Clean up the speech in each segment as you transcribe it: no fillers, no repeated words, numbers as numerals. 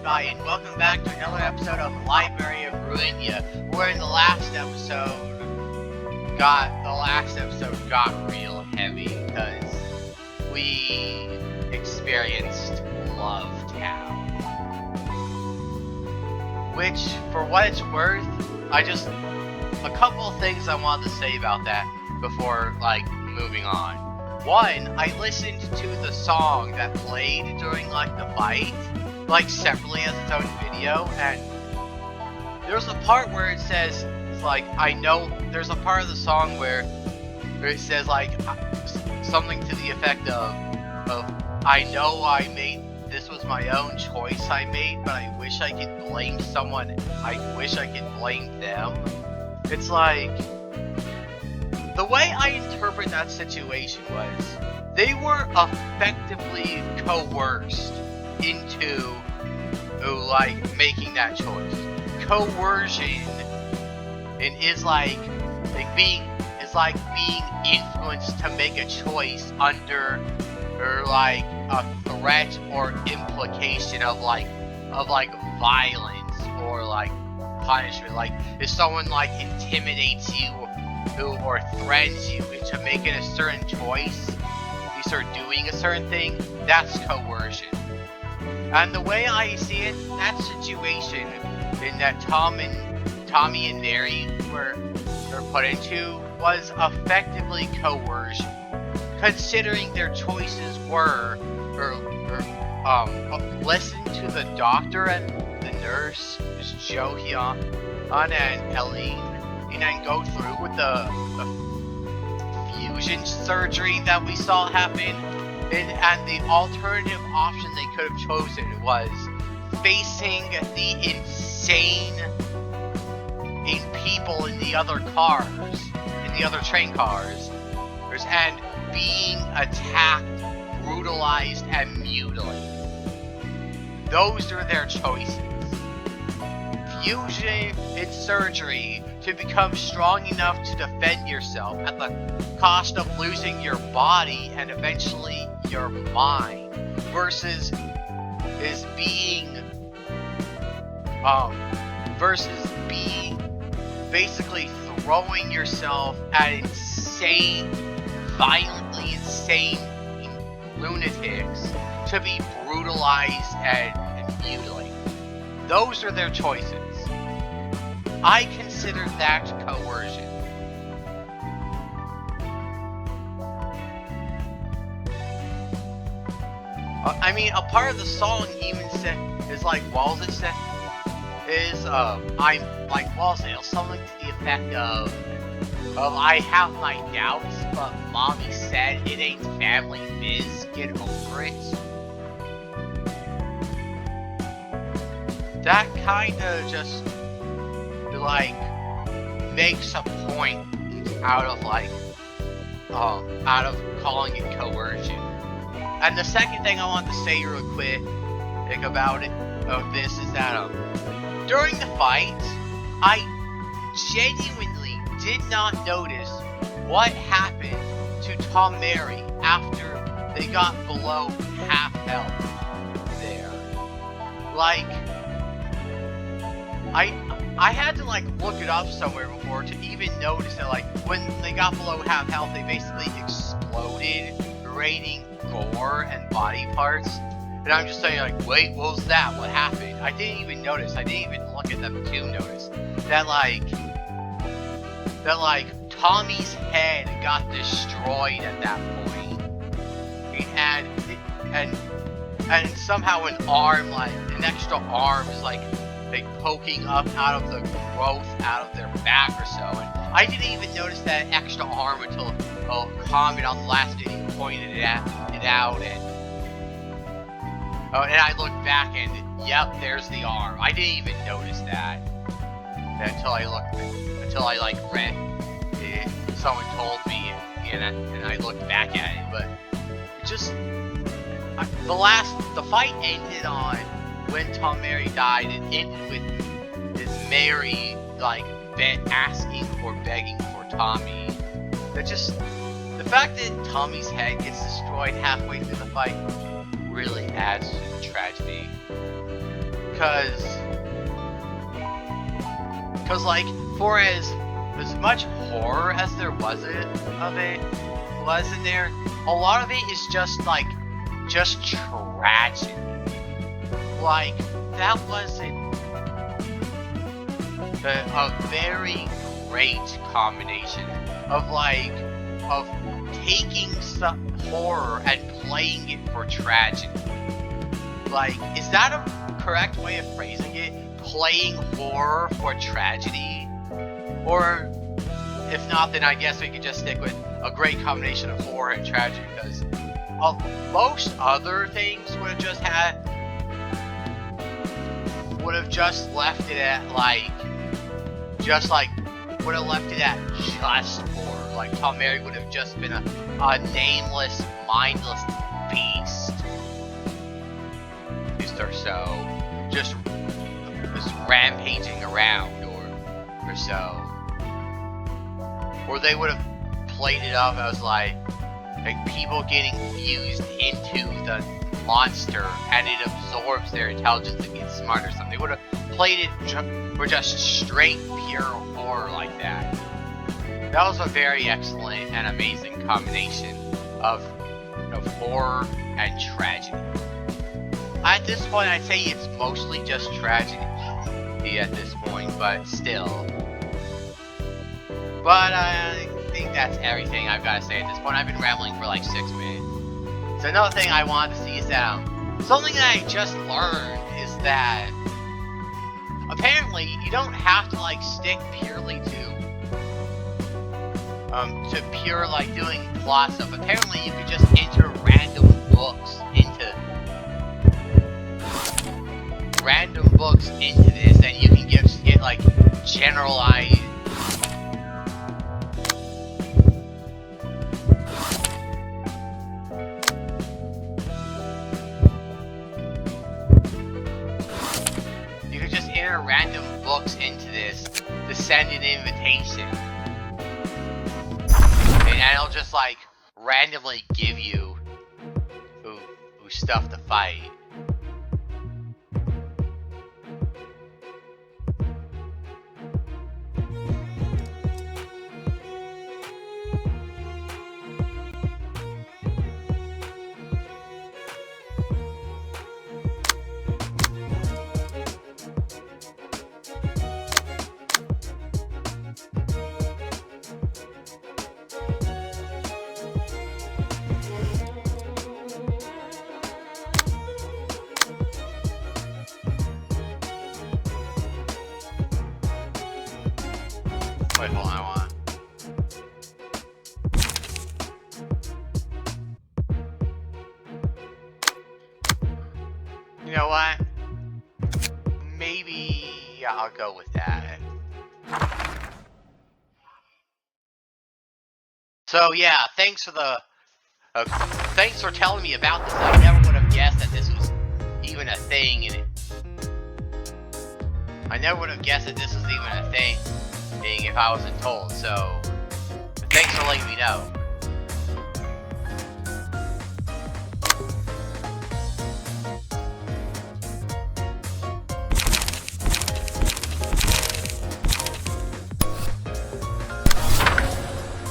everybody, and welcome back to another episode of Library of Ruina. Where in the last episode got real heavy because we experienced Love Town. Which, for what it's worth, a couple of things I wanted to say about that before, moving on. One, I listened to the song that played during, the fight, separately as its own video, and there's a part where it says, there's a part of the song where it says, something to the effect of, I know this was my own choice I made, but I wish I could blame someone, I wish I could blame them. It's the way I interpret that situation was, they were effectively coerced into, making that choice. Coercion is being influenced to make a choice under, a threat or implication of violence or punishment. If someone intimidates you or threatens you into making a certain choice, you start doing a certain thing, that's coercion. And the way I see it, that situation in that Tommy and Mary were put into was effectively coercion, considering their choices were listen to the doctor and the nurse, Jo Hyun and Ellie, and then go through with the fusion surgery that we saw happen. And the alternative option they could have chosen was facing the insane people in the other cars, in the other train cars, and being attacked, brutalized, and mutilated. Those are their choices. Fusion and surgery to become strong enough to defend yourself at the cost of losing your body and eventually your mind, versus being basically throwing yourself at violently insane lunatics to be brutalized and mutilated. Those are their choices. I consider that coercion. A part of the song even said, Walls it said, something to the effect of, I have my doubts, but mommy said it ain't family biz, get over it. That kinda just, makes a point out of calling it coercion. And the second thing I want to say real quick about this is that, during the fight, I genuinely did not notice what happened to Tom and Mary after they got below half health there. I had to look it up somewhere before to even notice that when they got below half health, they basically exploded, raining gore and body parts. And I'm just saying wait, what was that? What happened? I didn't even notice. I didn't even look at them to notice that Tommy's head got destroyed at that point. And somehow an arm, an extra arm is poking up out of the growth out of their back or so. And I didn't even notice that extra arm until a comment on the last video pointed it out. And I looked back and, yep, there's the arm. I didn't even notice that until I read it. Someone told me, and I looked back at it. But the fight ended on when Tom and Mary died. It ended with Mary asking or begging for Tommy. The fact that Tommy's head gets destroyed halfway through the fight really adds to the tragedy. Cause like, for as much horror as there was in there, a lot of it is just like, just tragic. Like, that wasn't a very great combination of like, of taking some horror and playing it for tragedy. Like, is that a correct way of phrasing it? Playing horror for tragedy? Or, if not, then I guess we could just stick with a great combination of horror and tragedy, because most other things would have just left it at, like, just horror. Like, Tom Mary would have just been a nameless, mindless beast. Or so. Just rampaging around, or so. Or they would have played it up as like people getting fused into the monster, and it absorbs their intelligence and gets smart or something. They would have played it for just straight, pure horror like that. That was a very excellent and amazing combination of horror and tragedy. At this point, I'd say it's mostly just tragedy at this point, but still. But I think that's everything I've got to say at this point. I've been rambling for like 6 minutes. So another thing I wanted to see is that something that I just learned is that apparently you don't have to like stick purely to pure like doing plot stuff. Apparently you could just enter random books into this, and you can just get like generalized. You can just enter random books into this to send an invitation, and it'll just like randomly give you who stuff to fight. Wait, hold on, I want. You know what? Maybe I'll go with that. So yeah, thanks for telling me about this. I never would have guessed that this was even a thing, and I never would have guessed that this was even a thing if I wasn't told, so thanks for letting me know.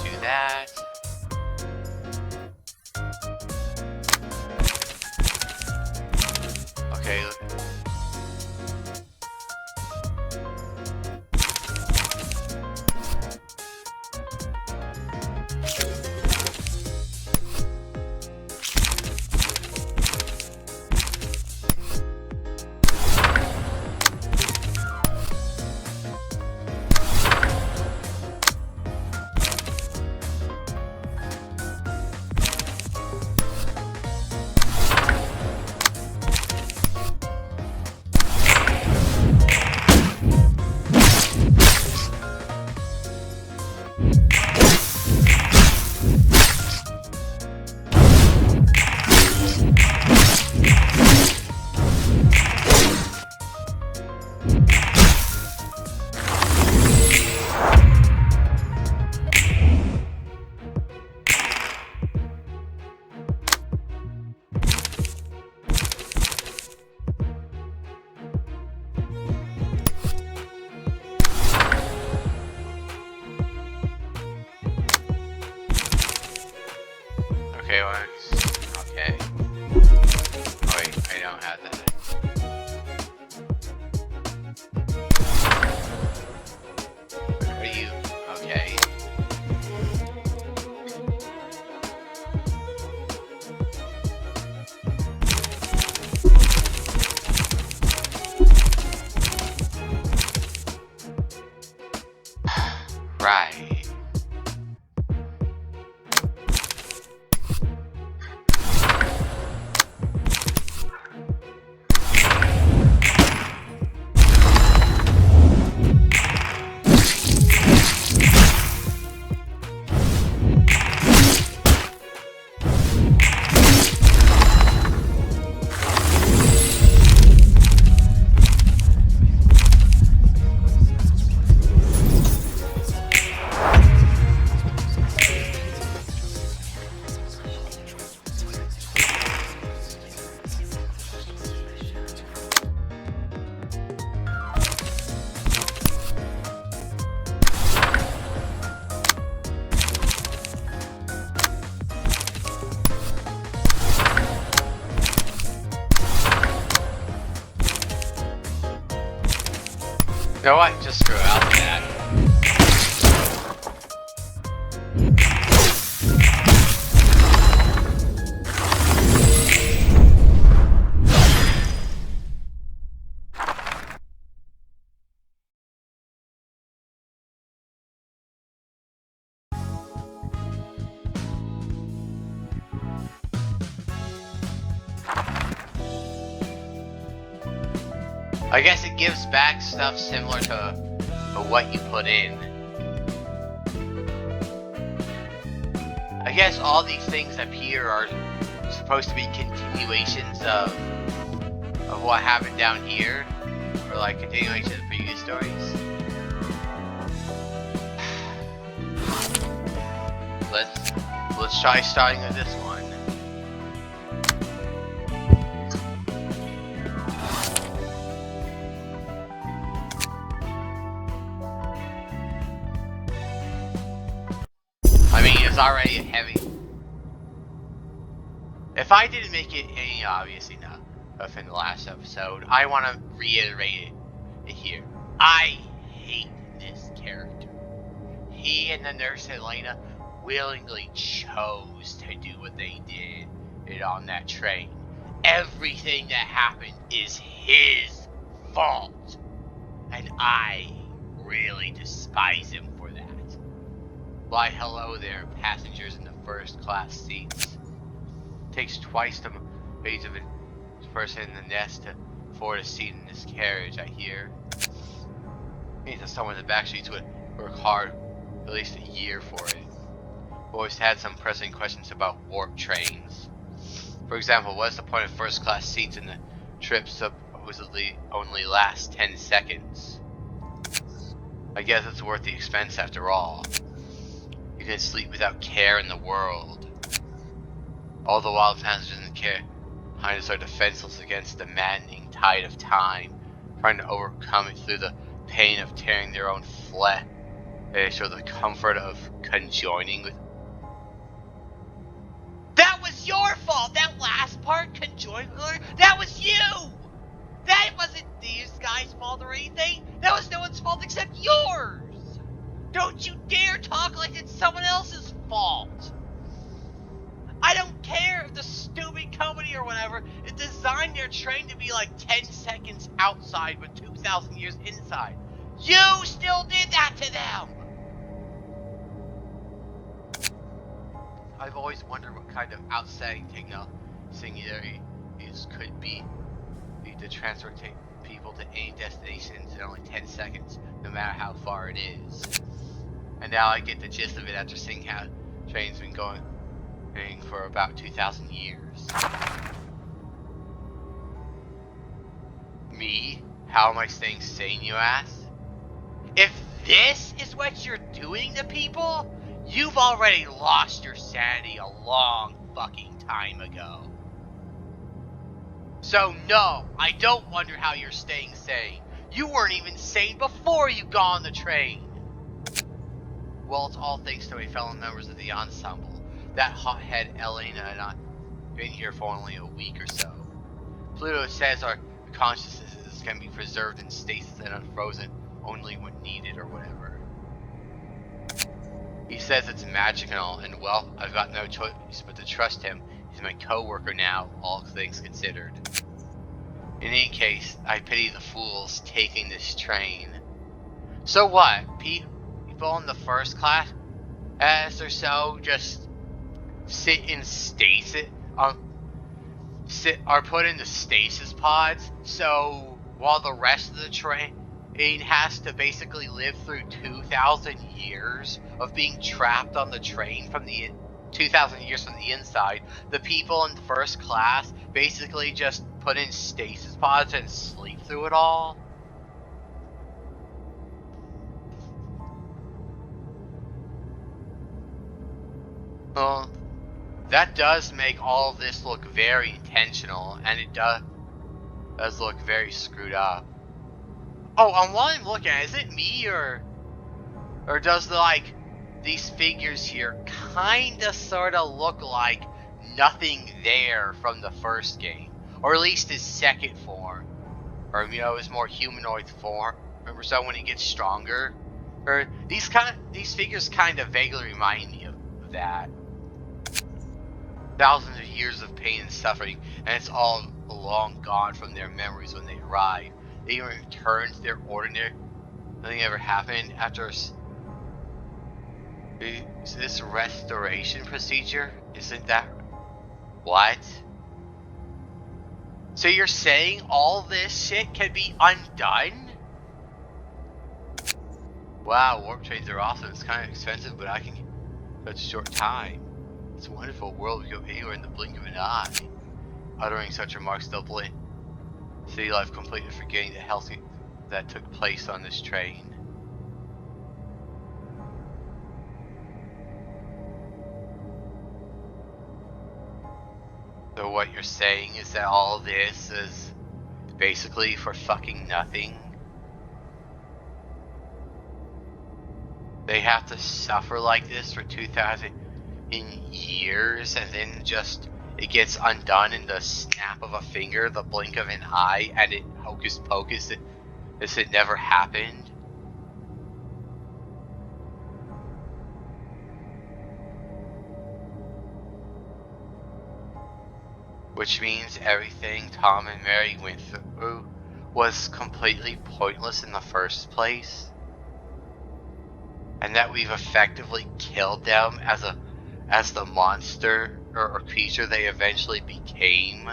Do that. Okay. You know what? Just screw out that. I guess it gives back stuff similar to what you put in. I guess all these things up here are supposed to be continuations of what happened down here, or like continuations of previous stories. Let's try starting with this one. I mean, it's already heavy. If I didn't make it any obvious enough in the last episode, I want to reiterate it here. I hate this character. He and the nurse Helena willingly chose to do what they did on that train. Everything that happened is his fault. And I really despise him for that. Why, hello there, passengers in the first class seats. Takes twice the age of a person in the nest to afford a seat in this carriage, I hear. Means that someone in the back seats would work hard, at least a year for it. Always had some pressing questions about warp trains. For example, what's the point of first class seats in the trip supposedly only last 10 seconds? I guess it's worth the expense after all. You can sleep without care in the world. All the while passengers in the care behind us are defenseless against the maddening tide of time, trying to overcome it through the pain of tearing their own flesh. They show the comfort of conjoining with. That was your fault! That last part, conjoining with her, that was you! That wasn't these guys' fault or anything! That was no one's fault except yours! Don't you dare talk like it's someone else's fault! I don't care if the stupid company or whatever is designed their train to be like 10 seconds outside but 2,000 years inside. You still did that to them! I've always wondered what kind of outstanding singularity this could be to transfer people to any destinations in only 10 seconds, no matter how far it is. And now I get the gist of it after seeing how trains been going for about 2,000 years. Me? How am I staying sane, you ask? If this is what you're doing to people, you've already lost your sanity a long fucking time ago. So no, I don't wonder how you're staying sane. You weren't even sane before you got on the train. Well, it's all thanks to my fellow members of the ensemble. That hothead Elena and I have been here for only a week or so. Pluto says our consciousnesses can be preserved in stasis and unfrozen only when needed or whatever. He says it's magical, and well, I've got no choice but to trust him. He's my co-worker now, all things considered. In any case, I pity the fools taking this train. So what? People in the first class or so just sit in stasis, are put into stasis pods, so while the rest of the train has to basically live through 2,000 years of being trapped on the train from the 2,000 years from the inside, the people in first class basically just put in stasis pods and sleep through it all. Well, that does make all of this look very intentional, and it does look very screwed up. Oh, and while I'm looking at it, is it me or does these figures here kinda sorta look like Nothing There from the first game? Or at least his second form. Or, his more humanoid form. Remember, so when he gets stronger, or these figures kind of vaguely remind me of that. Thousands of years of pain and suffering, and it's all long gone from their memories when they arrive. They return to their ordinary. Nothing ever happened after. Is this restoration procedure? Isn't that what? So you're saying all this shit can be undone? Wow, warp trains are awesome. It's kind of expensive, but I can such a short time. It's a wonderful world. We go anywhere in the blink of an eye. Uttering such remarks, they'll blink city life, completely forgetting the health that took place on this train. So what you're saying is that all this is basically for fucking nothing? They have to suffer like this for 2,000 years, and then just it gets undone in the snap of a finger, the blink of an eye, and it hocus pocus as it never happened? Which means everything Tom and Mary went through was completely pointless in the first place? And that we've effectively killed them as the monster or creature they eventually became?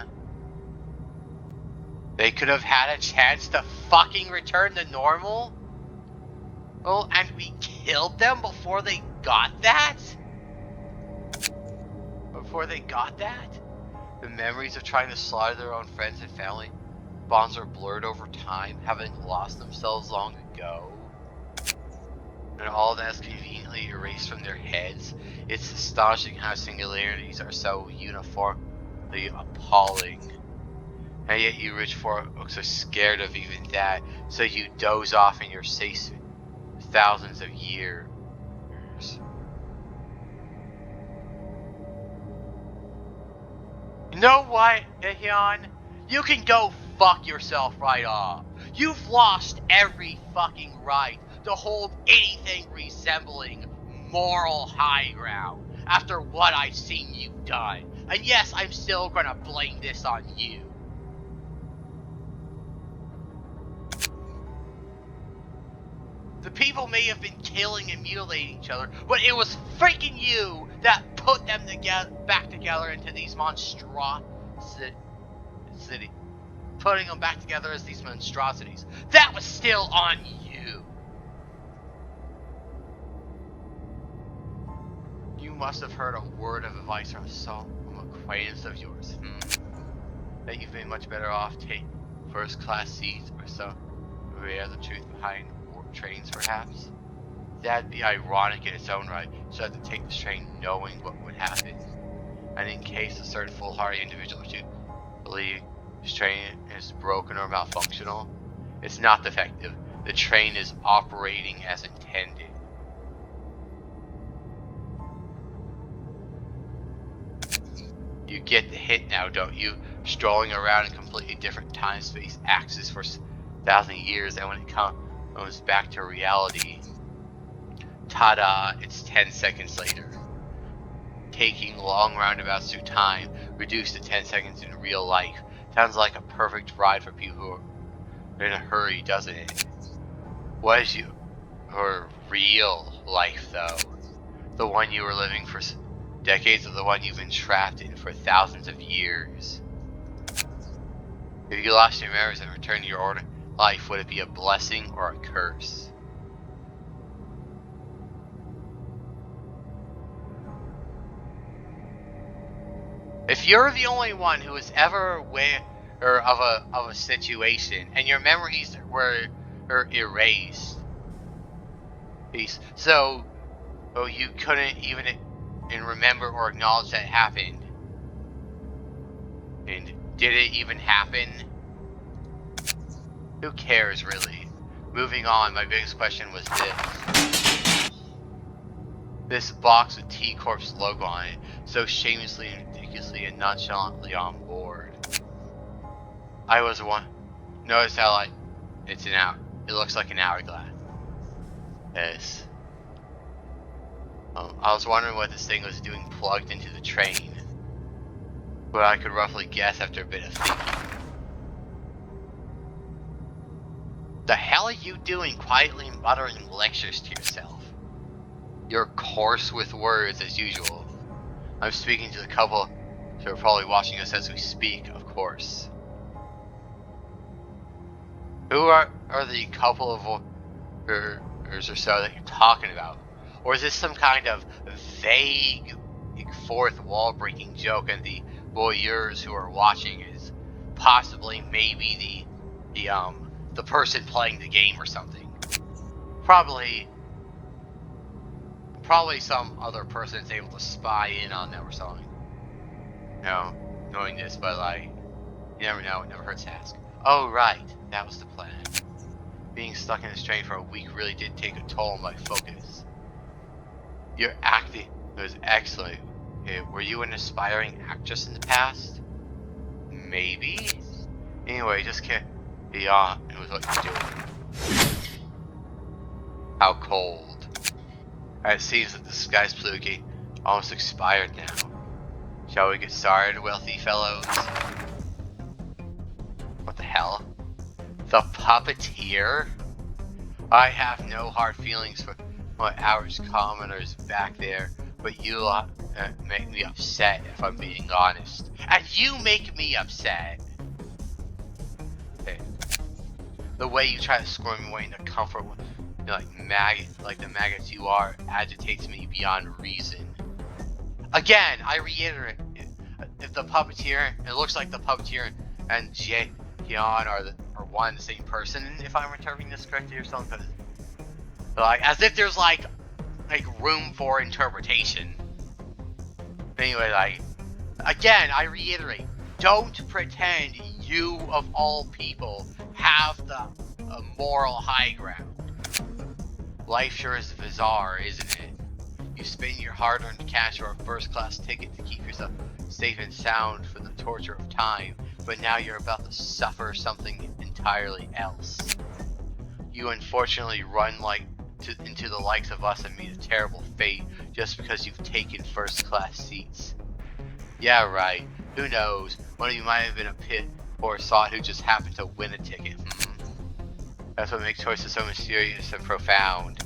They could have had a chance to fucking return to normal? Oh, and we killed them before they got that? Before they got that? The memories of trying to slaughter their own friends and family bonds are blurred over time, having lost themselves long ago. And all that's conveniently erased from their heads. It's astonishing how singularities are so uniformly appalling. And yet you rich folks are scared of even that, so you doze off in your safe thousands of years. You know what, Ehyon? You can go fuck yourself right off. You've lost every fucking right to hold anything resembling moral high ground after what I've seen you've done. And yes, I'm still gonna blame this on you. The people may have been killing and mutilating each other, but it was freaking you that put them back together into these monstrosities. Putting them back together as these monstrosities. That was still on you. You must have heard a word of advice from some acquaintance of yours. That you've been much better off taking first-class seats or some rare the truth behind warp trains, perhaps. That'd be ironic in its own right, so as to take this train knowing what would happen. And in case a certain foolhardy individual should believe this train is broken or malfunctional, it's not defective. The train is operating as intended. You get the hint now, don't you? Strolling around in a completely different time-space axis for 1,000 years, and when it comes back to reality, ta-da, it's 10 seconds later. Taking long roundabouts through time, reduced to 10 seconds in real life. Sounds like a perfect ride for people who are in a hurry, doesn't it? What is your real life, though? The one you were living for decades, or the one you've been trapped in for thousands of years? If you lost your memories and returned to your ordinary life, would it be a blessing or a curse? If you're the only one who was ever aware of a situation, and your memories were erased, so you couldn't even remember or acknowledge that it happened. And did it even happen? Who cares, really? Moving on, my biggest question was this. This box with T-Corp's logo on it, so shamelessly and ridiculously and nonchalantly on board. I was one. Notice how, like, it's an out. It looks like an hourglass. Yes. I was wondering what this thing was doing plugged into the train. But I could roughly guess after a bit of thinking. The hell are you doing quietly muttering lectures to yourself? You're coarse with words as usual. I'm speaking to the couple who are probably watching us as we speak, of course. Who are the couple of or so that you're talking about? Or is this some kind of vague fourth wall breaking joke and the voyeurs who are watching is possibly maybe the person playing the game or something? Probably some other person is able to spy in on them or something. You know, knowing this, but like, you never know, it never hurts to ask. Oh right, that was the plan. Being stuck in this train for a week really did take a toll on my focus. Your acting was excellent. Were you an aspiring actress in the past? Maybe? Anyway, just carry on with what you're doing. How cold. It seems that the sky's fluky almost expired now. Shall we get started, wealthy fellows? What the hell? The Puppeteer? I have no hard feelings for my average commoners back there, but you make me upset if I'm being honest. And you make me upset! Okay. The way you try to squirm away into comfort, like the maggots you are, agitates me beyond reason. Again, I reiterate, if the Puppeteer, it looks like the Puppeteer and Jaehyun are one and the same person, if I'm interpreting this correctly or something, like, as if there's like room for interpretation. Anyway, like, again, I reiterate, don't pretend you of all people have the moral high ground. Life sure is bizarre, isn't it? You spend your hard-earned cash for a first-class ticket to keep yourself safe and sound for the torture of time, but now you're about to suffer something entirely else. You unfortunately run into the likes of us and meet a terrible fate just because you've taken first-class seats. Yeah, right. Who knows? One of you might have been a pit or a sot who just happened to win a ticket. That's what makes choices so mysterious and profound.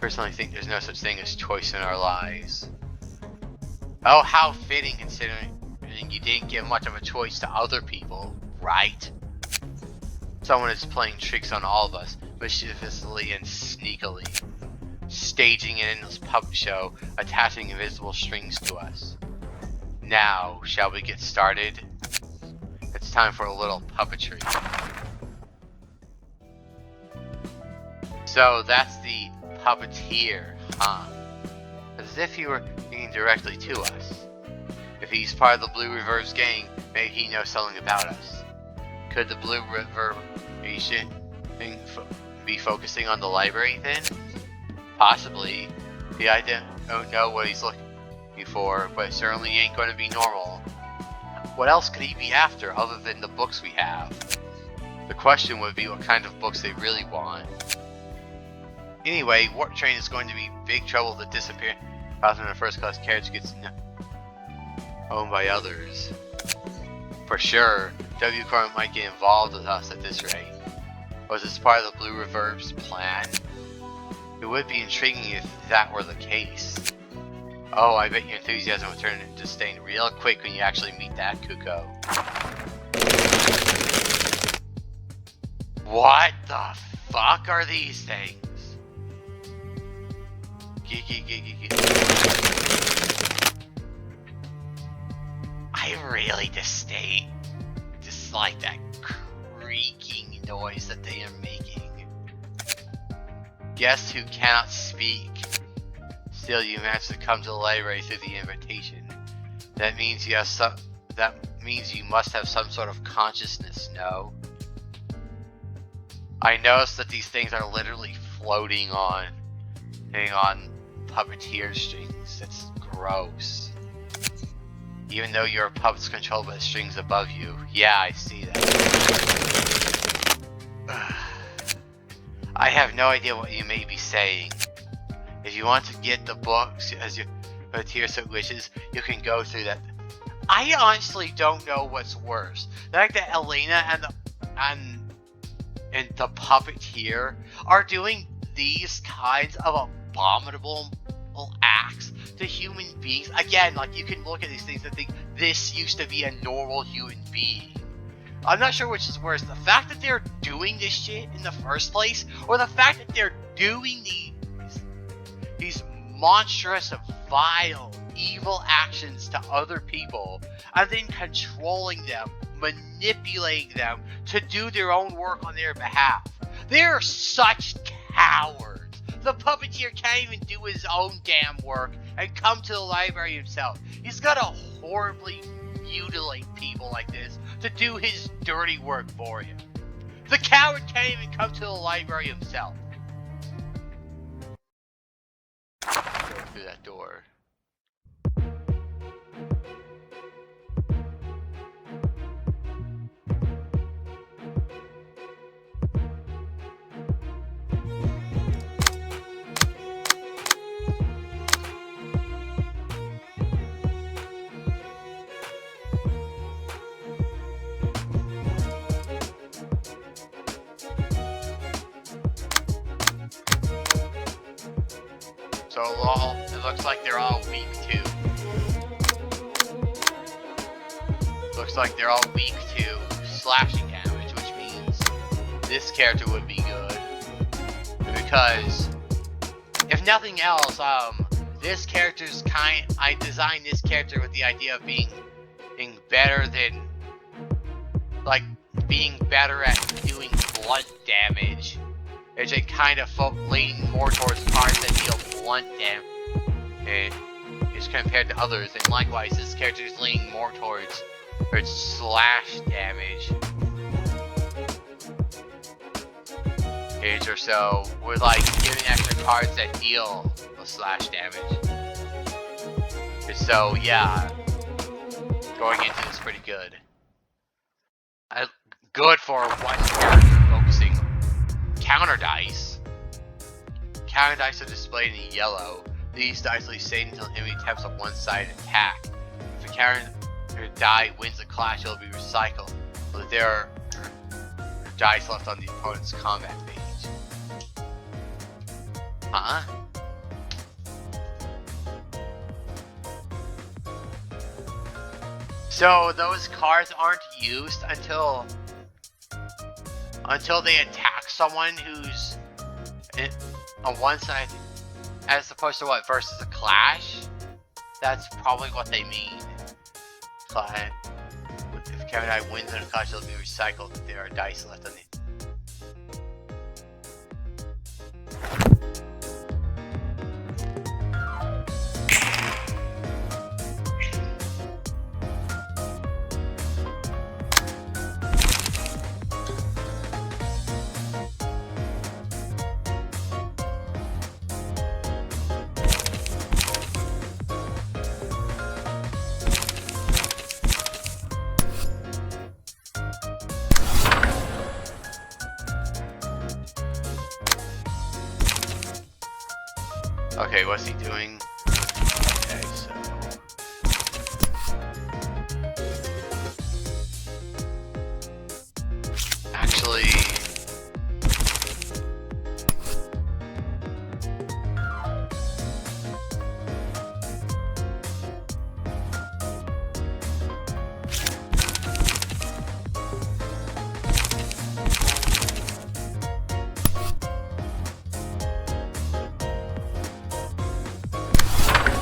Personally, I think there's no such thing as choice in our lives. Oh, how fitting, considering you didn't give much of a choice to other people, right? Someone is playing tricks on all of us, mischievously and sneakily, staging an endless puppet show, attaching invisible strings to us. Now, shall we get started? It's time for a little puppetry. So that's the Puppeteer, huh? As if he were speaking directly to us. If he's part of the Blue Reverse gang, maybe he knows something about us. Could the Blue Reverberation be focusing on the library then? Possibly. I don't know what he's looking for, but it certainly ain't going to be normal. What else could he be after other than the books we have? The question would be what kind of books they really want. Anyway, Warp Train is going to be big trouble to disappear after the first class carriage gets owned by others. For sure, W Corp might get involved with us at this rate. Was this part of the Blue Reverb's plan? It would be intriguing if that were the case. Oh, I bet your enthusiasm will turn into staying real quick when you actually meet that Kuko. What the fuck are these things? I really dislike that creaking noise that they are making. Guests who cannot speak. Still, you managed to come to the library through the invitation. That means you must have some sort of consciousness, no? I noticed that these things are literally floating on Puppeteer strings. That's gross. Even though your puppet's controlled by the strings above you. Yeah, I see that. I have no idea what you may be saying. If you want to get the books as your Puppeteer so wishes, you can go through that. I honestly don't know what's worse. The fact that Elena and the Puppeteer are doing these kinds of abominable acts to human beings. Again, like, you can look at these things and think, this used to be a normal human being. I'm not sure which is worse, the fact that they're doing this shit in the first place, or the fact that they're doing these monstrous, vile, evil actions to other people, and then controlling them, manipulating them to do their own work on their behalf. They're such cowards. The Puppeteer can't even do his own damn work and come to the library himself. He's gotta horribly mutilate people like this to do his dirty work for him. The coward can't even come to the library himself. Go through that door. So it looks like they're all weak too. Looks like they're all weak to slashing damage, which means this character would be good. Because if nothing else, this character's I designed this character with the idea of being better than, like, being better at doing blunt damage. It's a kind of leaning more towards cards that deal blunt damage is compared to others, and likewise this character is leaning more towards slash damage. Or so, with like giving extra cards that deal the slash damage. So yeah, going into this pretty good. Good for one character focusing. Counter dice. Counter dice are displayed in yellow. These dice leave stayed until enemy attempts a one-sided attack. If a counter die wins a clash, it will be recycled. But there are dice left on the opponent's combat page. Huh? So those cards aren't used until they attack someone who's on one side, as opposed to what, versus a clash? That's probably what they mean. If Kevin I wins in a clash, it'll be recycled if there are dice left on it. Okay, what's he doing? Okay, so... Actually...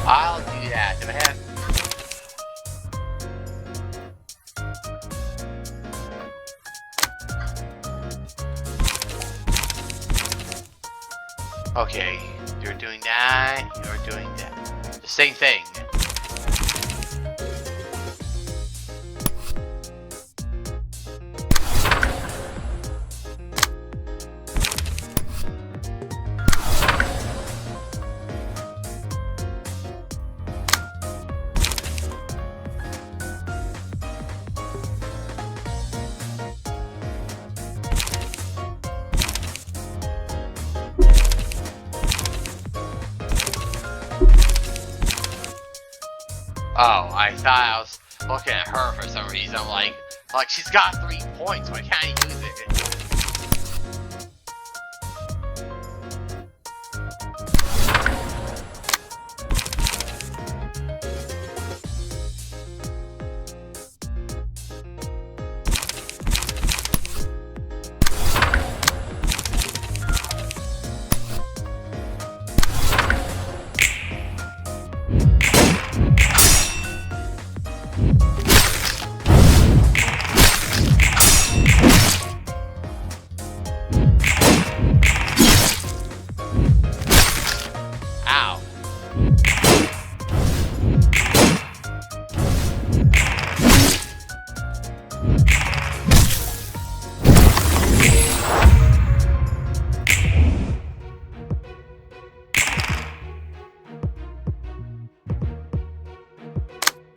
I'll do that. If I have... Okay, you're doing that, you're doing that. The same thing. Oh, I thought I was looking at her for some reason. Like she's got 3 points. Why can't I use it?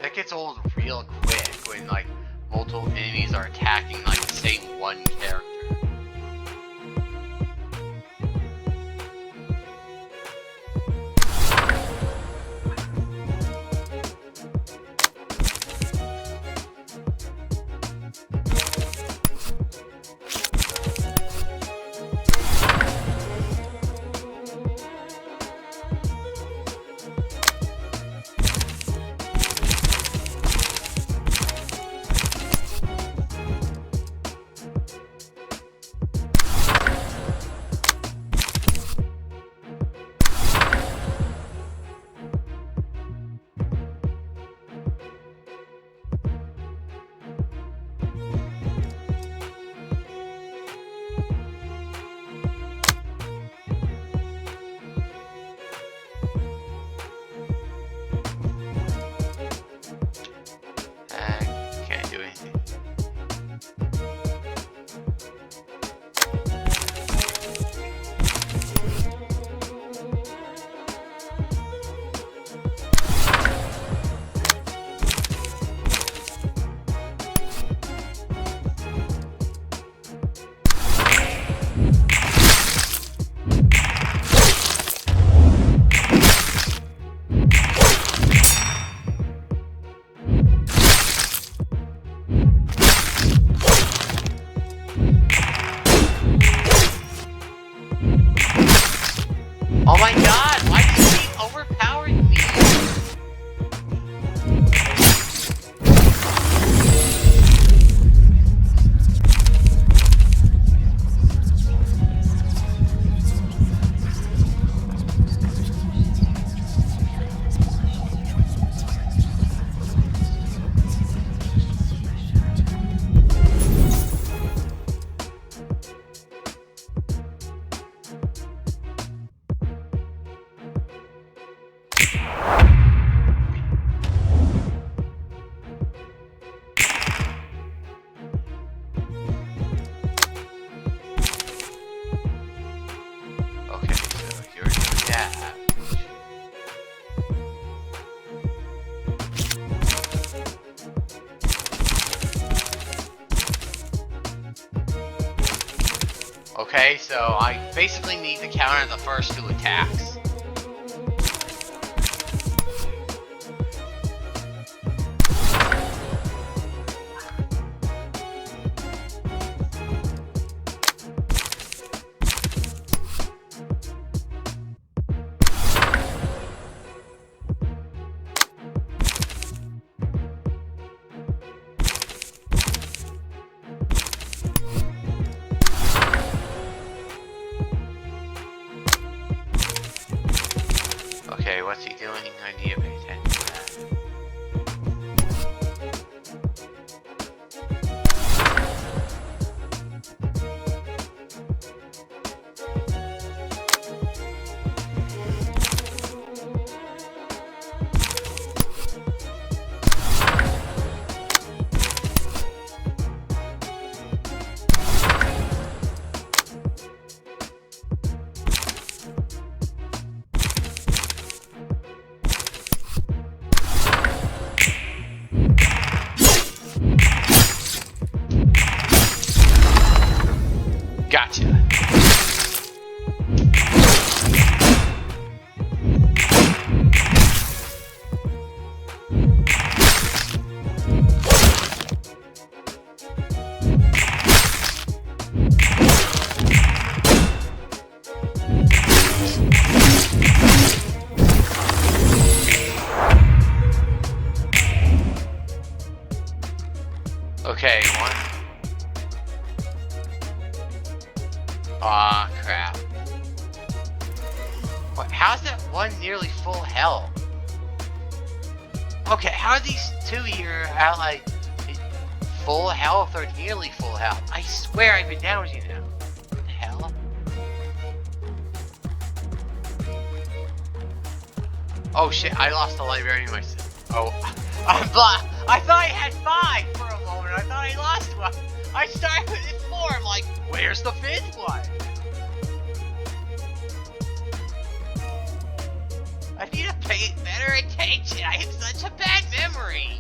That gets old real quick when like multiple enemies are attacking like the same one character. Can't do anything. Oh my god, why does he keep overpowering me? Okay, so you're doing that. Okay, so I basically need to counter the first 2 attacks. Okay, what's he doing? I need to pay attention to that. Gotcha. Aw, crap. What, how's that one nearly full health? Okay, how are these two here at like full health or nearly full health? I swear I've been down with you now. What the hell? Oh shit, I lost the library myself. Oh, I'm blocked. I thought I had 5 for a moment. I thought I lost one. I started with 4. I'm like, where's the 5th one? I need to pay better attention. I have such a bad memory.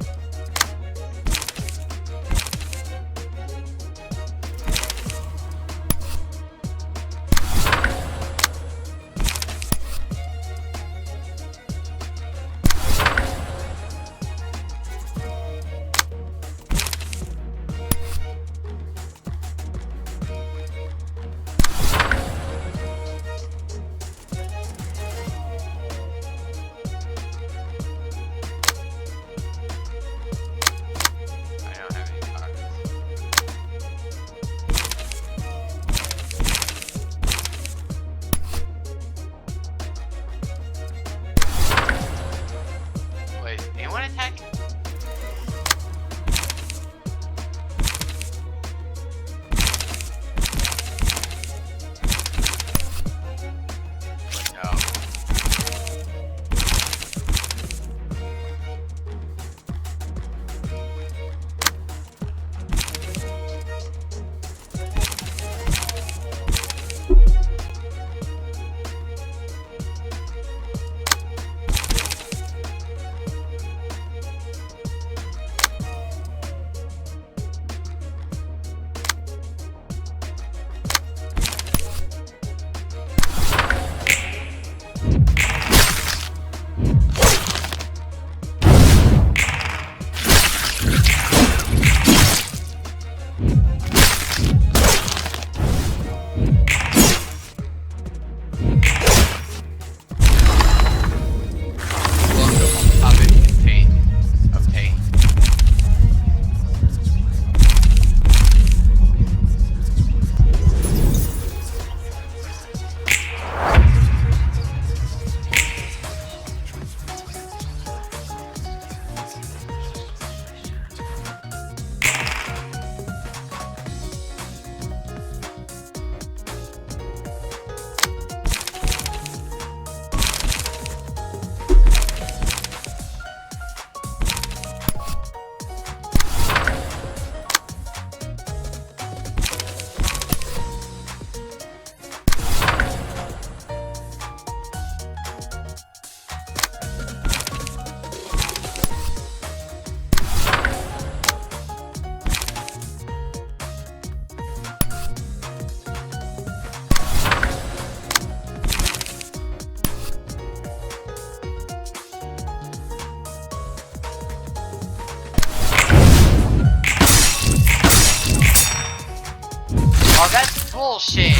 Oh, that's bullshit.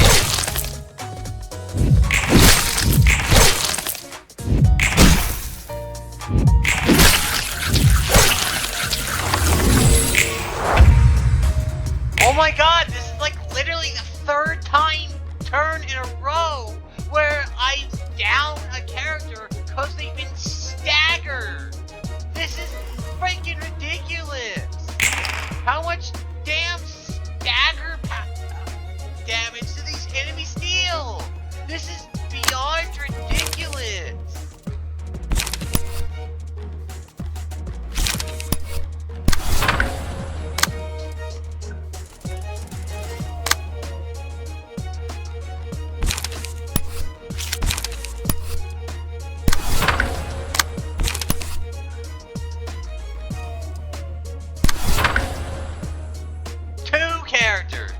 Oh my god, this is like literally the 3rd turn in a row where I down a character because they've been staggered. This is freaking ridiculous. How much damn stagger damage do these enemies deal? This is beyond ridiculous. Characters.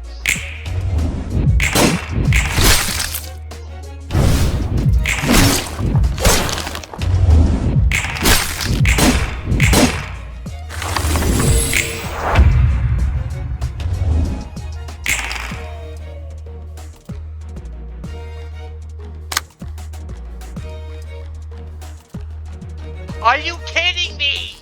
Are you kidding me?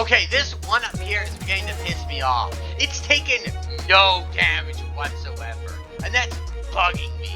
Okay, this one up here is beginning to piss me off. It's taken no damage whatsoever, and that's bugging me.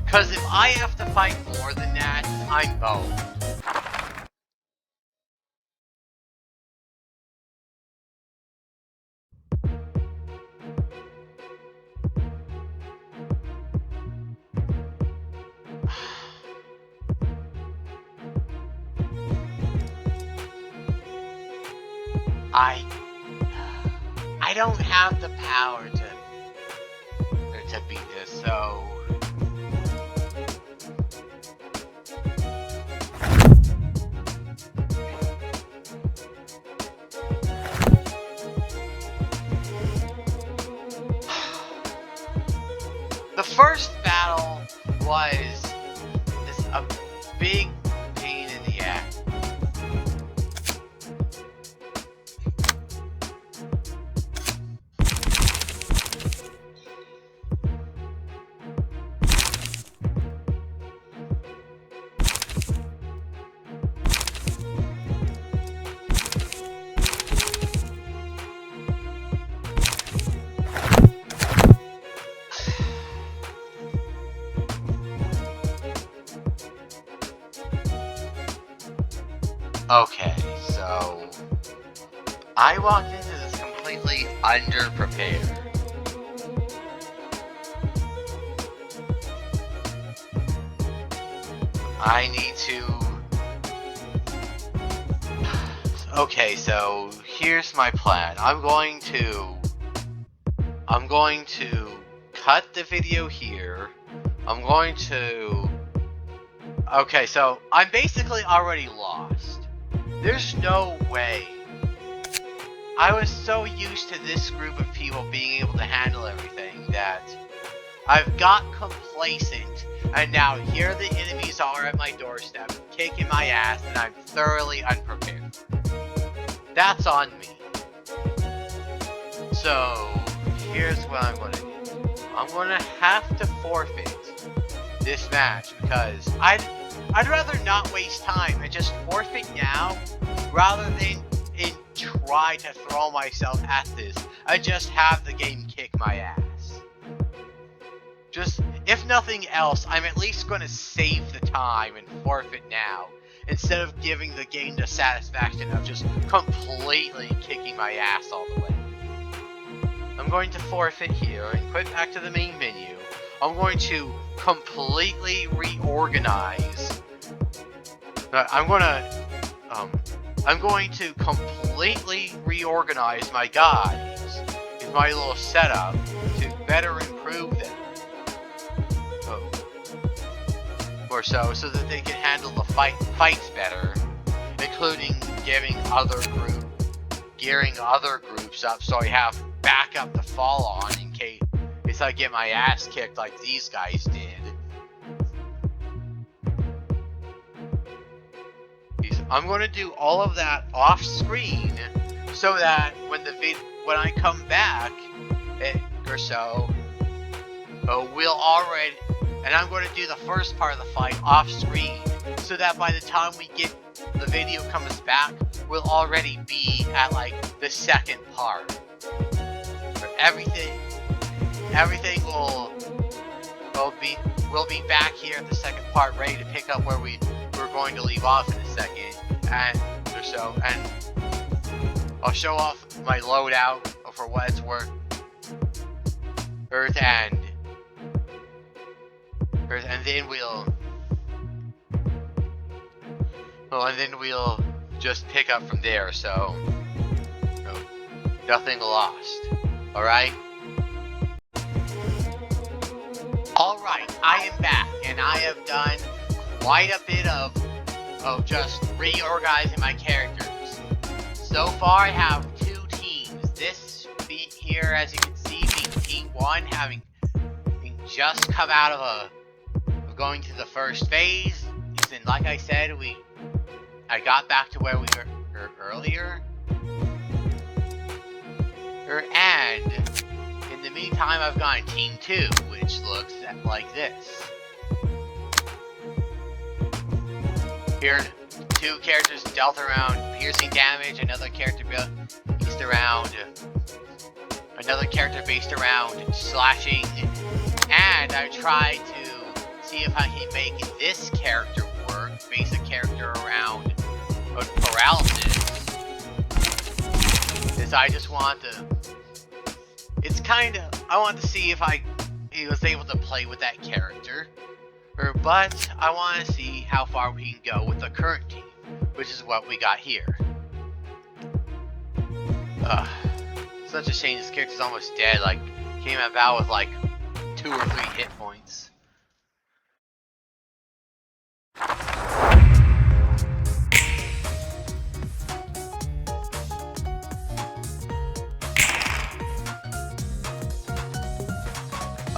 Because if I have to fight more than that, I'm boned. I don't have the power to beat this, so... The first battle was a big Okay, so I walked into this completely underprepared. I need to... Okay, so here's my plan. I'm going to cut the video here. I'm going to... Okay, so I'm basically already lost. There's no way. I was so used to this group of people being able to handle everything that I've got complacent, and now here the enemies are at my doorstep, kicking my ass, and I'm thoroughly unprepared. That's on me. So, here's what I'm gonna do. I'm gonna have to forfeit this match because I'd rather not waste time and just forfeit now rather than try to throw myself at this and just have the game kick my ass. Just, if nothing else, I'm at least going to save the time and forfeit now, instead of giving the game the satisfaction of just completely kicking my ass all the way. I'm going to forfeit here and quit back to the main menu. I'm going to completely reorganize. I'm going to completely reorganize my guys in my little setup to better improve them. Or so that they can handle the fights better, including gearing other groups up so I have backup to fall on in case I get my ass kicked like these guys did. I'm going to do all of that off screen so that when I come back or so, we'll already. And I'm going to do the first part of the fight off screen, so that by the time the video comes back, we'll already be at like the second part. Everything we'll be back here at the second part, ready to pick up where we're going to leave off in a second, and I'll show off my loadout for what it's worth. And then we'll just pick up from there, so nothing lost. Alright? Alright, I am back, and I have done quite a bit of just reorganizing my characters. So far I have two teams. This here, as you can see, being Team 1, having just come out of going to the first phase. And like I said, I got back to where we were earlier. And in the meantime, I've gone Team 2, which looks like this. Here, two characters dealt around piercing damage, another character based around slashing, and I tried to see if I can make this character work, base a character around paralysis. Because I just want to... I want to see if I was able to play with that character. But I want to see how far we can go with the current team, which is what we got here. Such a shame this character's almost dead, like, came about with like 2 or 3 hit points.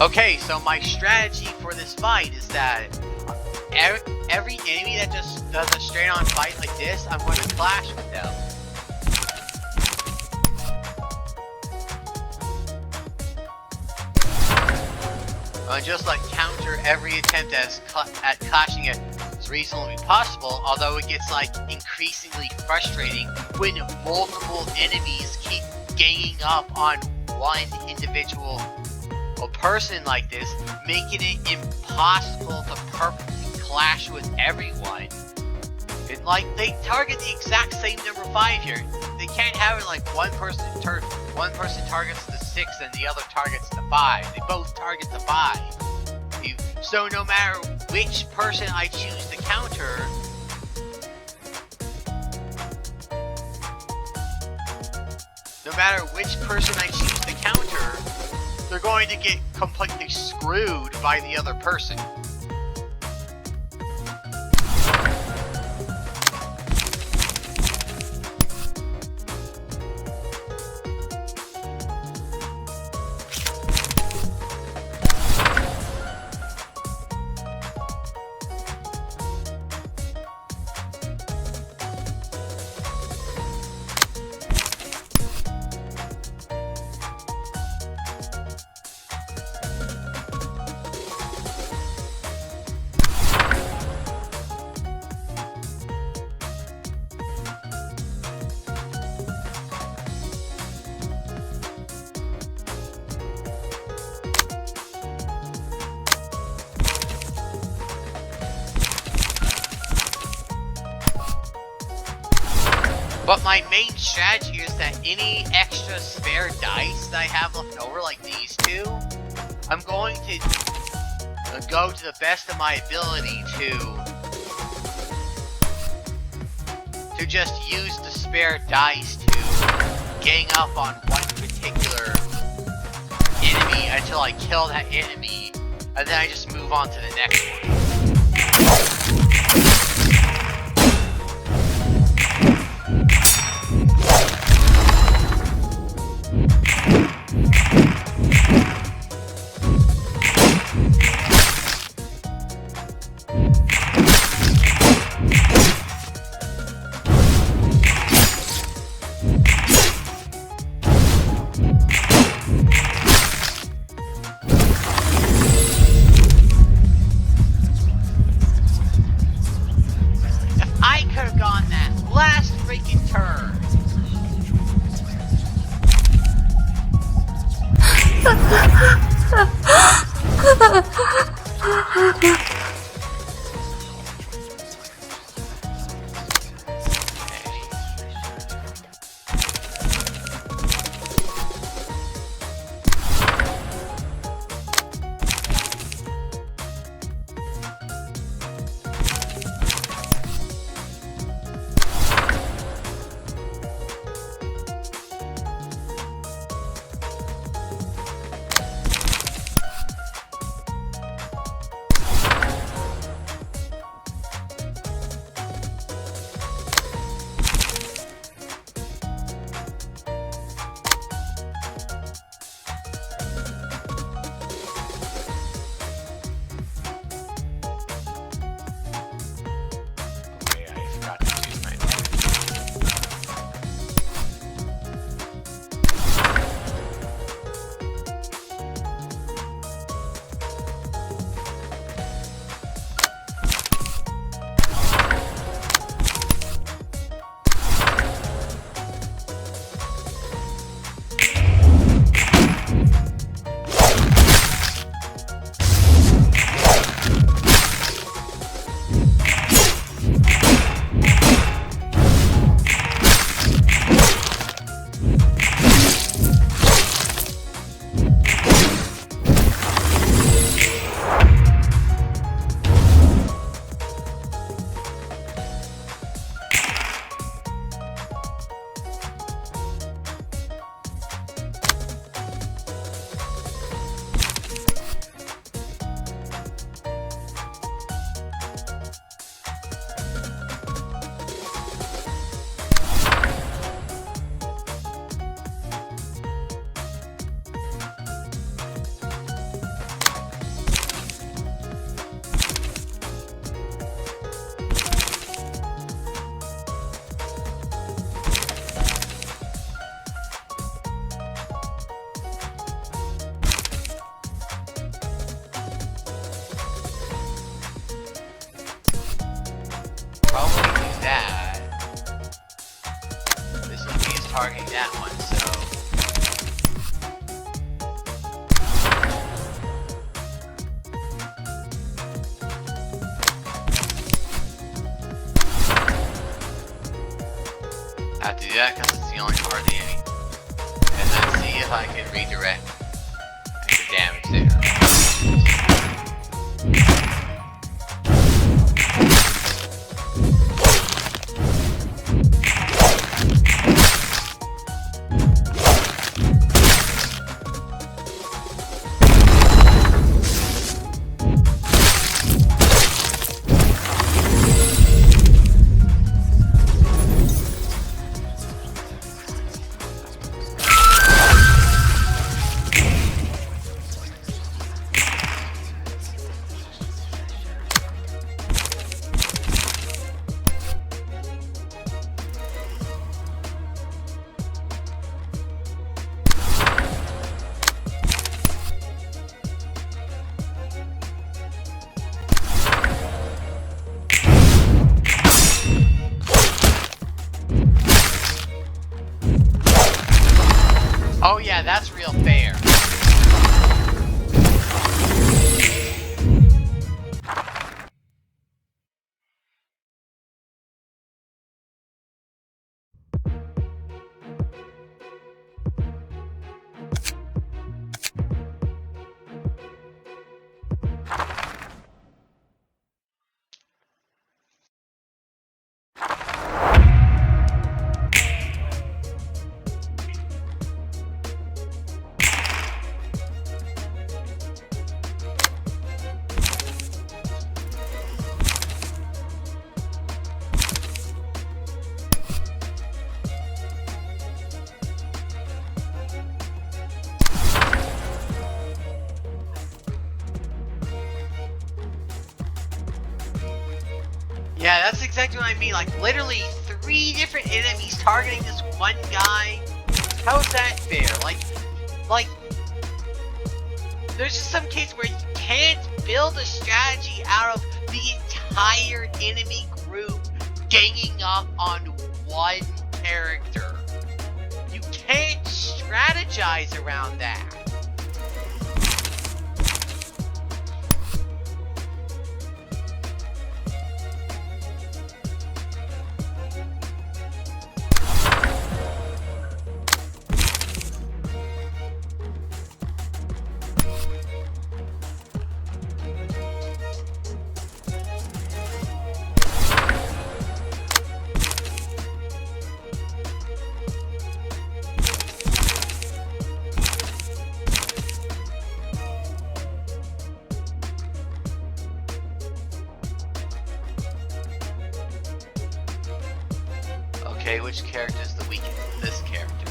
Okay, so my strategy for this fight is that every enemy that just does a straight-on fight like this, I'm going to clash with them. Just like counter every attempt at clashing as reasonably possible, although it gets like increasingly frustrating when multiple enemies keep ganging up on one individual person like this, making it impossible to perfectly clash with everyone. And like, they target the exact same number 5 here. They can't have it like one person targets the 6 and the other targets the 5. They both target the 5. So no matter which person I choose to counter, they're going to get completely screwed by the other person. But my main strategy is that any extra spare dice that I have left over, like these two, I'm going to go to the best of my ability to just use the spare dice to gang up on one particular enemy until I kill that enemy, and then I just move on to the next one. Targeting that one, so that because it's the only card they need. And then see if I can redirect the damage there. Oh yeah, that's real fair. Yeah, that's exactly what I mean. Like, literally 3 different enemies targeting this one guy. How is that fair? Like, there's just some case where you can't build a strategy out of the entire enemy group ganging up on one character. You can't strategize around that. Okay, which character is the weakest? This character.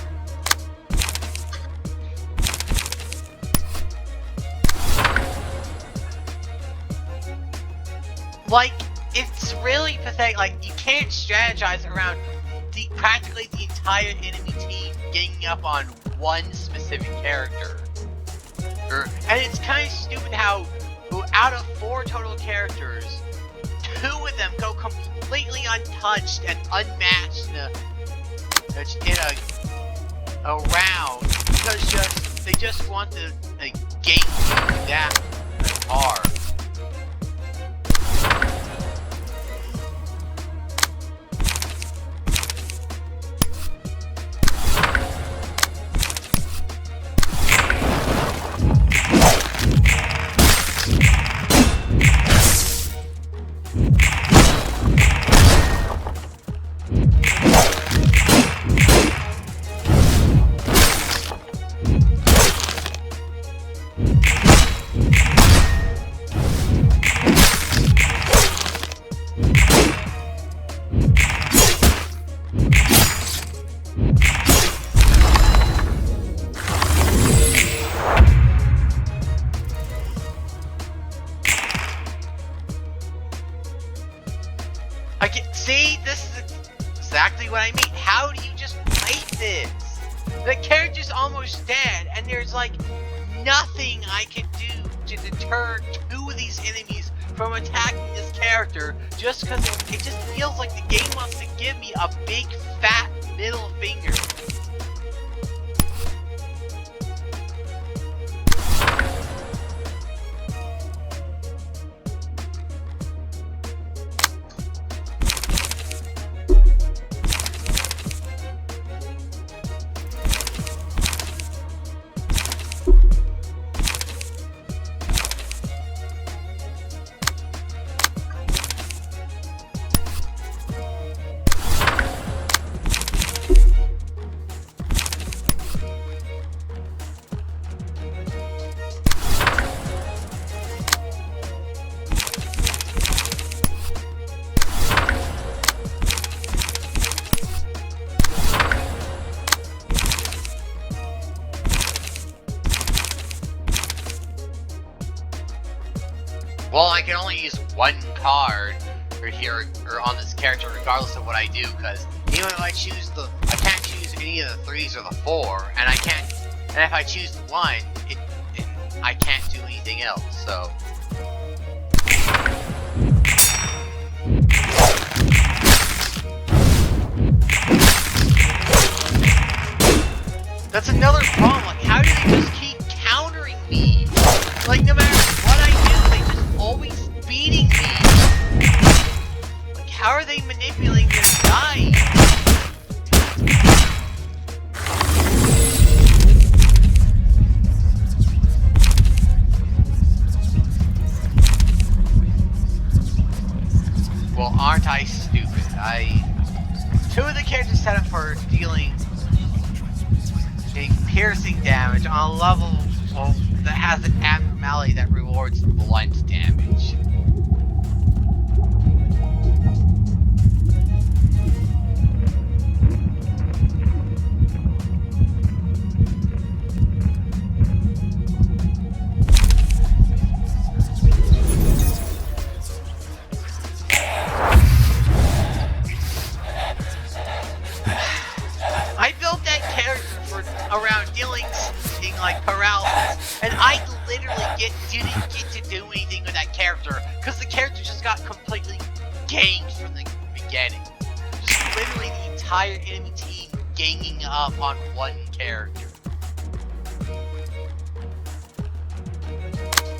Like, it's really pathetic. Like, you can't strategize around practically the entire enemy team ganging up on one specific character. And it's kind of stupid how, out of 4 total characters, 2 of them go completely untouched and unmatched in a round because they just want to game you that hard. See, this is exactly what I mean. How do you just fight this? The character's almost dead, and there's like nothing I can do to deter 2 of these enemies from attacking this character just because it just feels like the game wants to give me a big fat middle finger. I can only use one card or here or on this character regardless of what I do, because even if I choose I can't choose any of the 3s or the 4, and if I choose 1, I can't do anything else, so. That's another problem, like, how do they just keep countering me? Like, no matter what I do, they just always beating me. Like, how are they manipulating their dice? Well, aren't I stupid? Two of the characters set up for dealing piercing damage on a level that has an abnormality that rewards blunt damage. I built that character around dealing something like paralysis, and I literally didn't get to do anything with that character because the character just got completely ganked from the beginning. Just literally the entire enemy team ganging up on one character.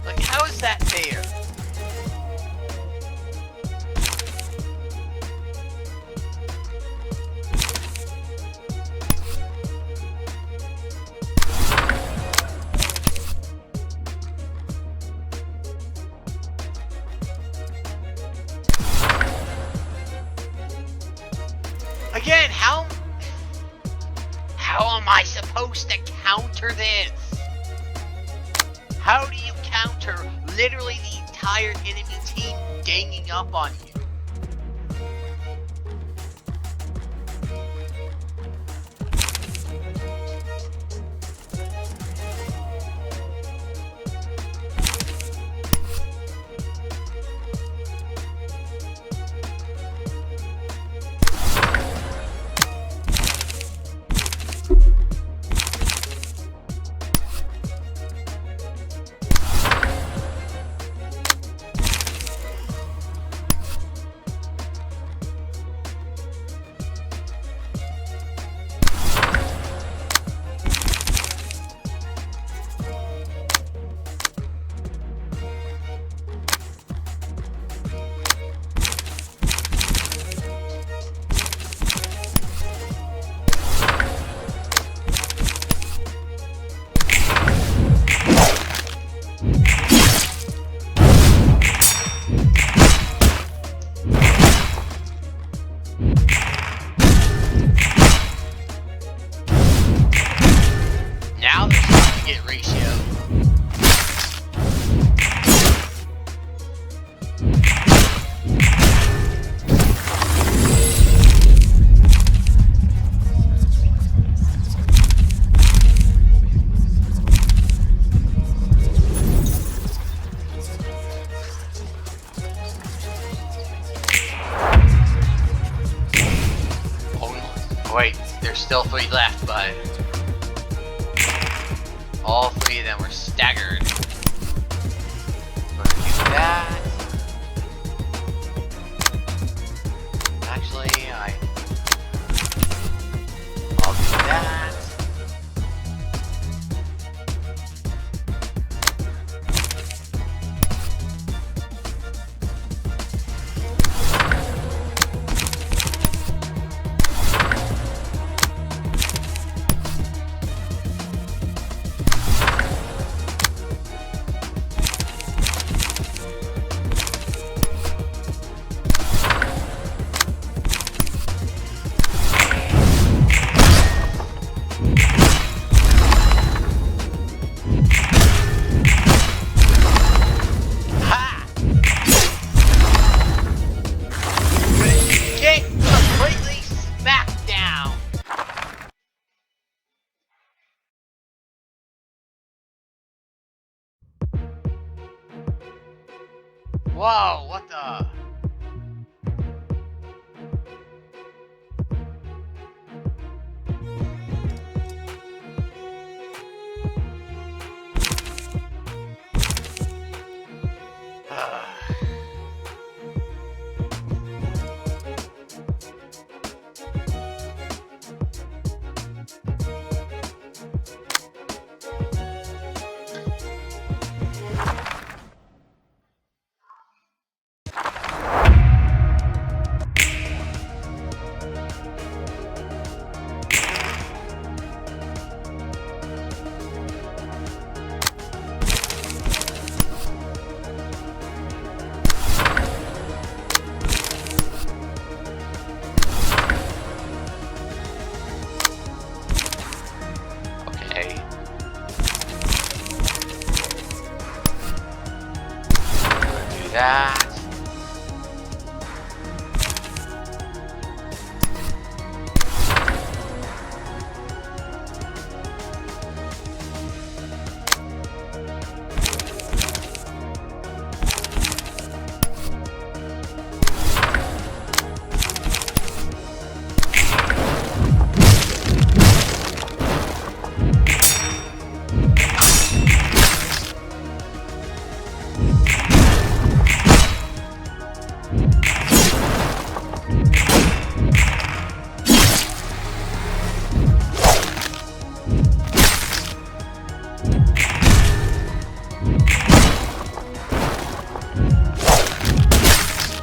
Like, how is that fair? Again, how am I supposed to counter this? How do you counter literally the entire enemy team ganging up on you? Now they're starting to get ratio. Oh, wait, there's still 3 left, but all 3 of them were staggered. I'm gonna do that. Actually, I'll do that. Whoa, what the? That.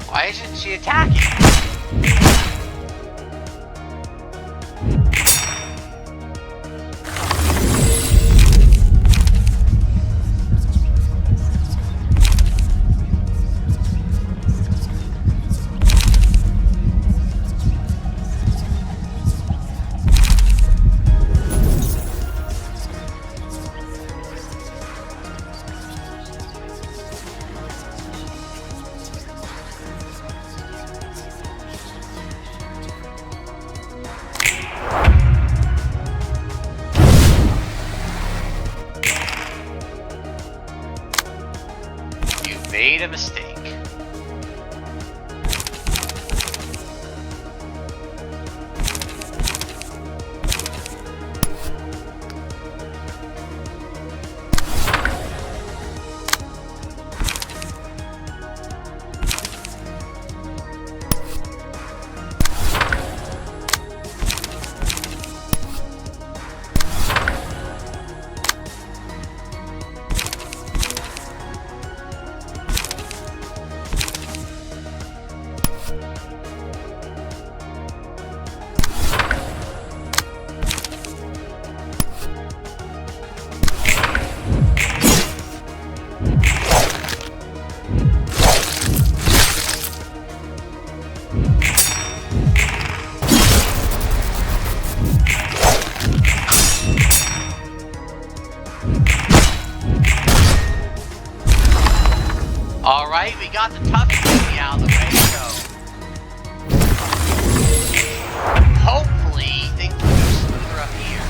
Why isn't she attacking? Made a mistake. Alright, we got the tough enemy out of the way, so hopefully things will go smoother up here.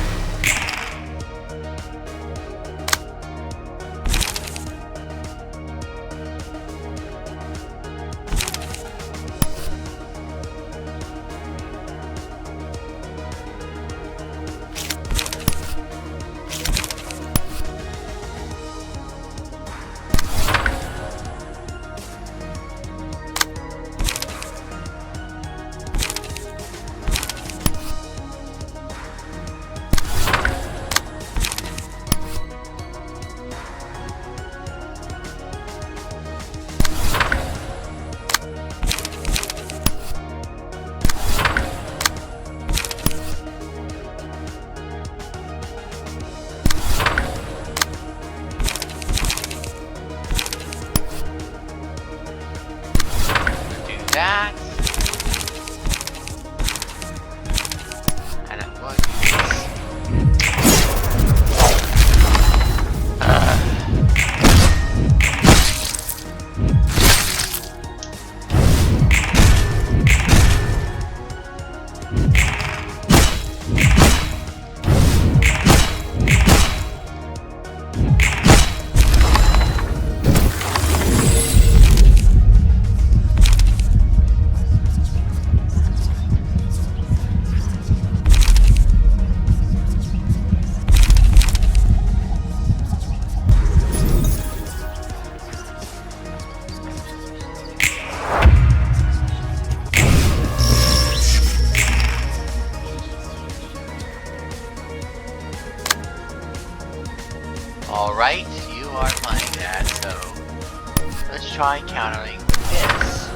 encountering this.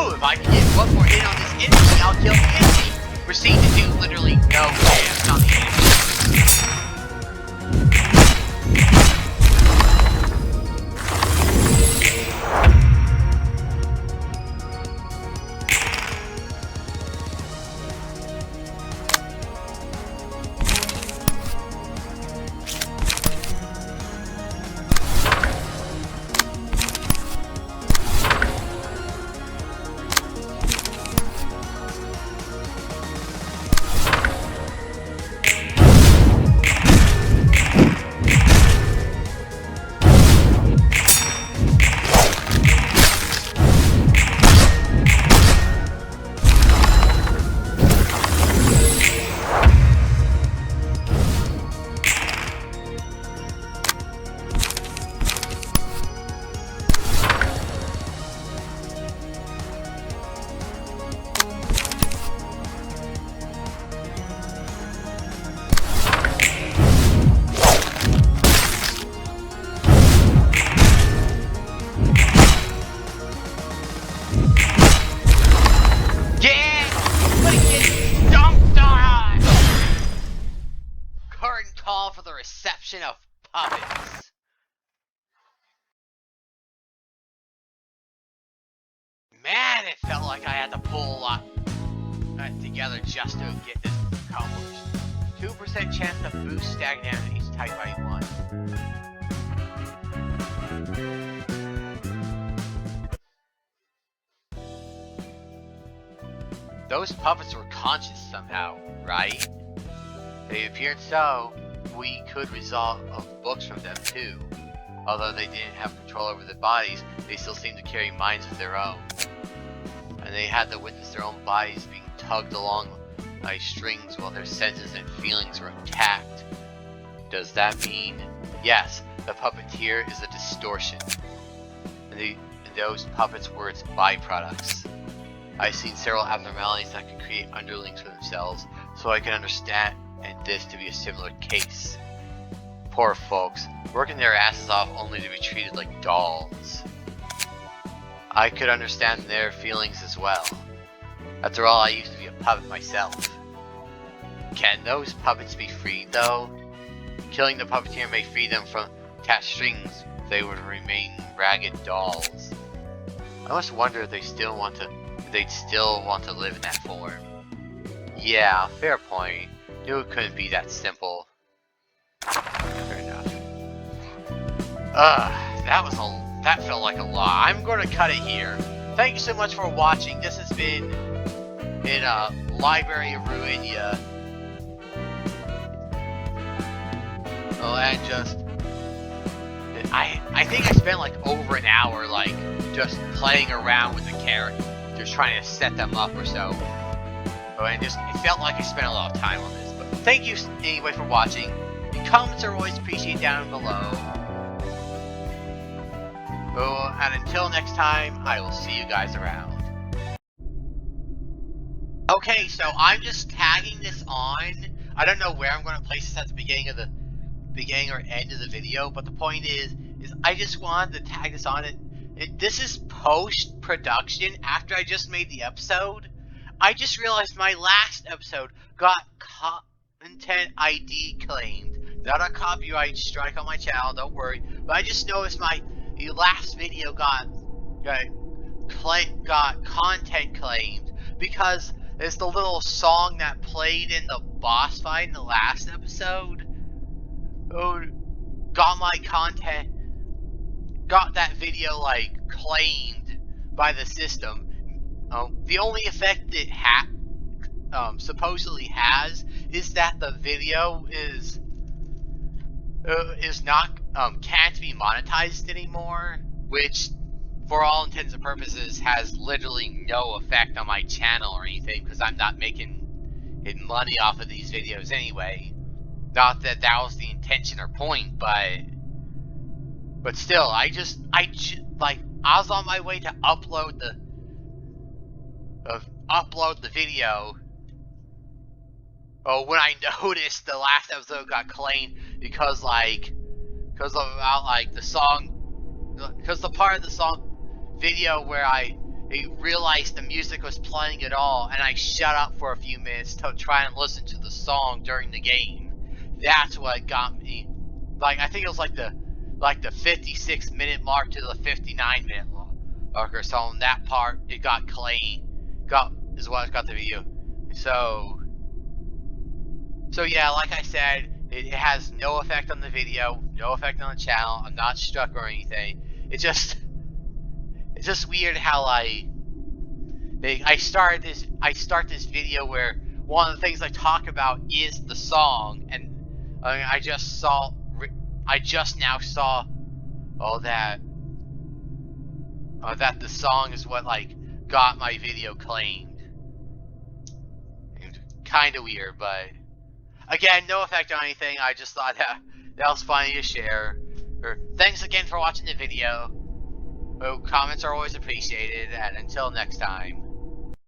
If I can get one more hit on this enemy, I'll kill the enemy. Proceed to do literally no damage on the enemy. For the reception of puppets. Man, it felt like I had to pull a lot together just to get this accomplished. 2% chance to boost stagnant enemies type by 1. Those puppets were conscious somehow, right? They appeared so. We could resolve books from them too. Although they didn't have control over their bodies, they still seemed to carry minds of their own. And they had to witness their own bodies being tugged along by strings while their senses and feelings were attacked. Does that mean? Yes, the puppeteer is a distortion. And those puppets were its byproducts. I've seen several abnormalities that could create underlings for themselves, so I can understand this to be a similar case. Poor folks, working their asses off only to be treated like dolls. I could understand their feelings as well. After all, I used to be a puppet myself. Can those puppets be freed though? Killing the puppeteer may free them from attached strings, they would remain ragged dolls. I must wonder if they'd still want to live in that form. Yeah, fair point. Knew it couldn't be that simple. Fair enough. That felt like a lot. I'm going to cut it here. Thank you so much for watching. This has been in Library of Ruina. Oh, and just I think I spent like over an hour like just playing around with the characters, trying to set them up or so. Oh, and it felt like I spent a lot of time on this. But thank you anyway for watching. The comments are always appreciated down below. Oh, and until next time, I will see you guys around. Okay, so I'm just tagging this on. I don't know where I'm going to place this at the beginning or end of the video, but the point is I just wanted to tag this on it. This is post-production after I just made the episode. I just realized my last episode got content ID claimed. Not a copyright strike on my channel, don't worry. But I just noticed my last video got content claimed because it's the little song that played in the boss fight in the last episode. Oh, got my content, got that video like claimed by the system. The only effect it supposedly has is that the video is not can't be monetized anymore, which, for all intents and purposes, has literally no effect on my channel or anything, because I'm not making money off of these videos anyway. Not that that was the intention or point, but still, I was on my way to upload the video. Oh, when I noticed the last episode got claimed because of the song, because the part of the song video where I realized the music was playing at all, and I shut up for a few minutes to try and listen to the song during the game. That's what got me. Like, I think it was like the 56-minute mark to the 59-minute mark or so. On that part, it got is what got the video. So yeah, like I said, it has no effect on the video, no effect on the channel. I'm not struck or anything. It's just weird how I start this video where one of the things I talk about is the song, and I just now saw that the song is what got my video claimed. Kind of weird, but again, no effect on anything. I just thought that was funny to share. Thanks again for watching the video. Comments are always appreciated, and until next time.